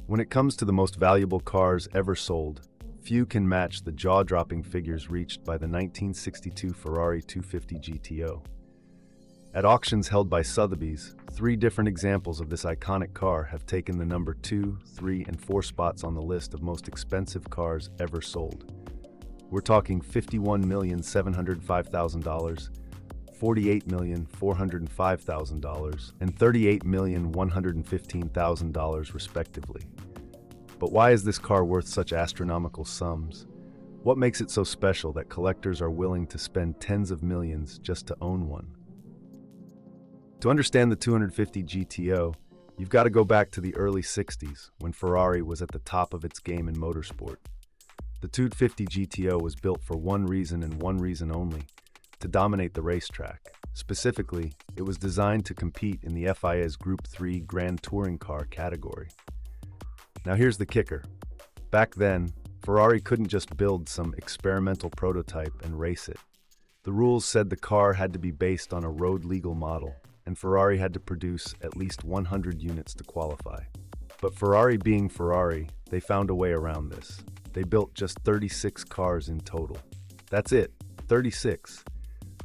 When it comes to the most valuable cars ever sold, few can match the jaw-dropping figures reached by the 1962 Ferrari 250 GTO. At auctions held by Sotheby's, 3 different examples of this iconic car have taken the number 2, 3, and 4 spots on the list of most expensive cars ever sold. We're talking $51,705,000, $48,405,000, and $38,115,000 respectively. But why is this car worth such astronomical sums? What makes it so special that collectors are willing to spend tens of millions just to own one? To understand the 250 GTO, you've got to go back to the early 60s, when Ferrari was at the top of its game in motorsport. The 250 GTO was built for one reason and one reason only: to dominate the racetrack. Specifically, it was designed to compete in the FIA's Group 3 Grand Touring Car category. Now here's the kicker. Back then, Ferrari couldn't just build some experimental prototype and race it. The rules said the car had to be based on a road-legal model, and Ferrari had to produce at least 100 units to qualify. But Ferrari being Ferrari, they found a way around this. They built just 36 cars in total. That's it, 36.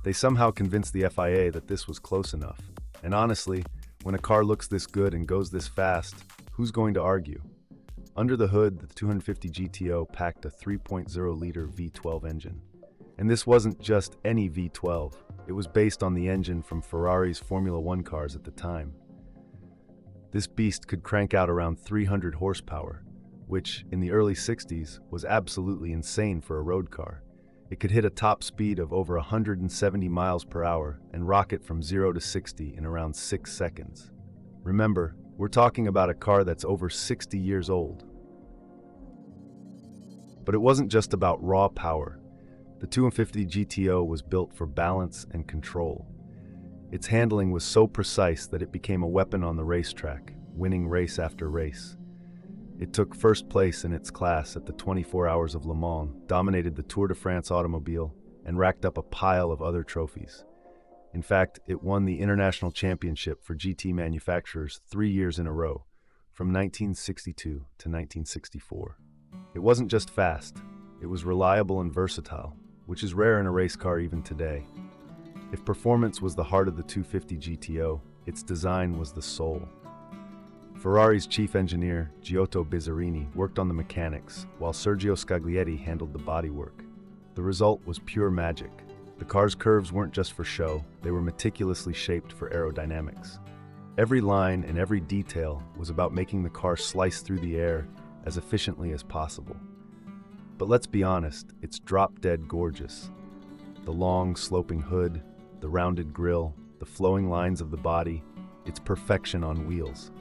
They somehow convinced the FIA that this was close enough. And honestly, when a car looks this good and goes this fast, who's going to argue? Under the hood, the 250 GTO packed a 3.0-liter V12 engine. And this wasn't just any V12. It was based on the engine from Ferrari's Formula One cars at the time. This beast could crank out around 300 horsepower, which, in the early 60s, was absolutely insane for a road car. It could hit a top speed of over 170 miles per hour and rocket from 0 to 60 in around 6 seconds. Remember, we're talking about a car that's over 60 years old. But it wasn't just about raw power. The 250 GTO was built for balance and control. Its handling was so precise that it became a weapon on the racetrack, winning race after race. It took first place in its class at the 24 Hours of Le Mans, dominated the Tour de France automobile, and racked up a pile of other trophies. In fact, it won the International Championship for GT manufacturers 3 years in a row, from 1962 to 1964. It wasn't just fast, it was reliable and versatile, which is rare in a race car even today. If performance was the heart of the 250 GTO, its design was the soul. Ferrari's chief engineer, Giotto Bizzarini, worked on the mechanics, while Sergio Scaglietti handled the bodywork. The result was pure magic. The car's curves weren't just for show, they were meticulously shaped for aerodynamics. Every line and every detail was about making the car slice through the air as efficiently as possible. But let's be honest, it's drop-dead gorgeous. The long, sloping hood, the rounded grille, the flowing lines of the body, it's perfection on wheels.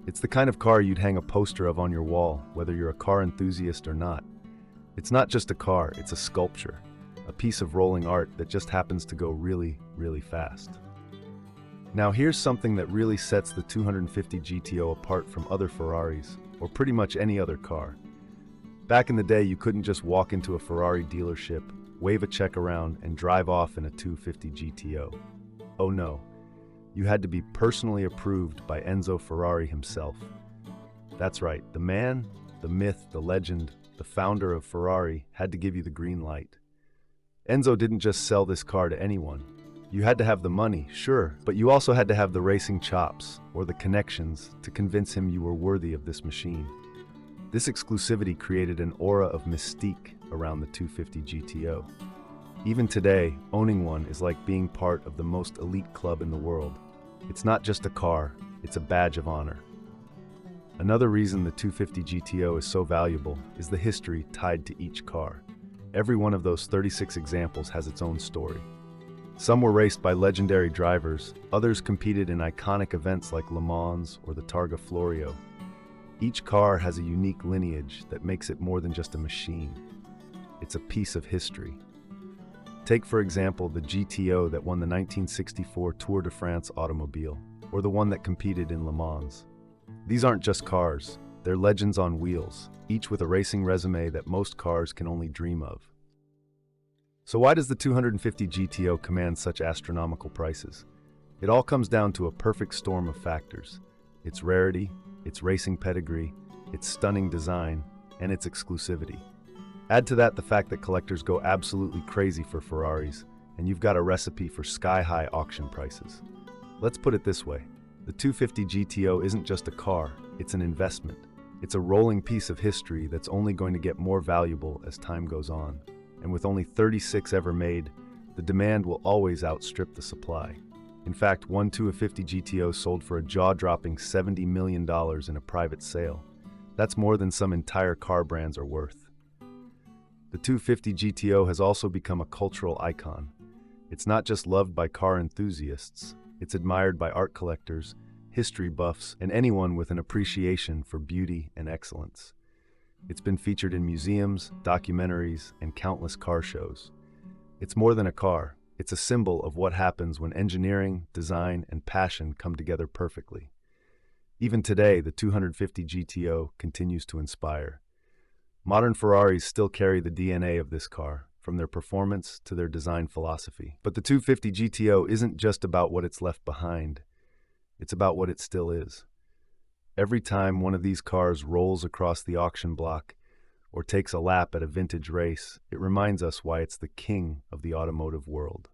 It's the kind of car you'd hang a poster of on your wall, whether you're a car enthusiast or not. It's not just a car, it's a sculpture, a piece of rolling art that just happens to go really, really fast. Now here's something that really sets the 250 GTO apart from other Ferraris, or pretty much any other car. Back in the day, you couldn't just walk into a Ferrari dealership, wave a check around, and drive off in a 250 GTO. Oh no, you had to be personally approved by Enzo Ferrari himself. That's right, the man, the myth, the legend, the founder of Ferrari had to give you the green light. Enzo didn't just sell this car to anyone. You had to have the money, sure, but you also had to have the racing chops, or the connections, to convince him you were worthy of this machine. This exclusivity created an aura of mystique around the 250 GTO. Even today, owning one is like being part of the most elite club in the world. It's not just a car, it's a badge of honor. Another reason the 250 GTO is so valuable is the history tied to each car. Every one of those 36 examples has its own story. Some were raced by legendary drivers, others competed in iconic events like Le Mans or the Targa Florio. Each car has a unique lineage that makes it more than just a machine. It's a piece of history. Take, for example, the GTO that won the 1964 Tour de France automobile, or the one that competed in Le Mans. These aren't just cars, they're legends on wheels, each with a racing resume that most cars can only dream of. So why does the 250 GTO command such astronomical prices? It all comes down to a perfect storm of factors: its rarity, its racing pedigree, its stunning design, and its exclusivity. Add to that the fact that collectors go absolutely crazy for Ferraris, and you've got a recipe for sky-high auction prices. Let's put it this way. The 250 GTO isn't just a car, it's an investment. It's a rolling piece of history that's only going to get more valuable as time goes on. And with only 36 ever made, the demand will always outstrip the supply. In fact, one 250 GTO sold for a jaw-dropping $70 million in a private sale. That's more than some entire car brands are worth. The 250 GTO has also become a cultural icon. It's not just loved by car enthusiasts, it's admired by art collectors, history buffs, and anyone with an appreciation for beauty and excellence. It's been featured in museums, documentaries, and countless car shows. It's more than a car, it's a symbol of what happens when engineering, design, and passion come together perfectly. Even today, the 250 GTO continues to inspire. Modern Ferraris still carry the DNA of this car, from their performance to their design philosophy. But the 250 GTO isn't just about what it's left behind, it's about what it still is. Every time one of these cars rolls across the auction block or takes a lap at a vintage race, it reminds us why it's the king of the automotive world.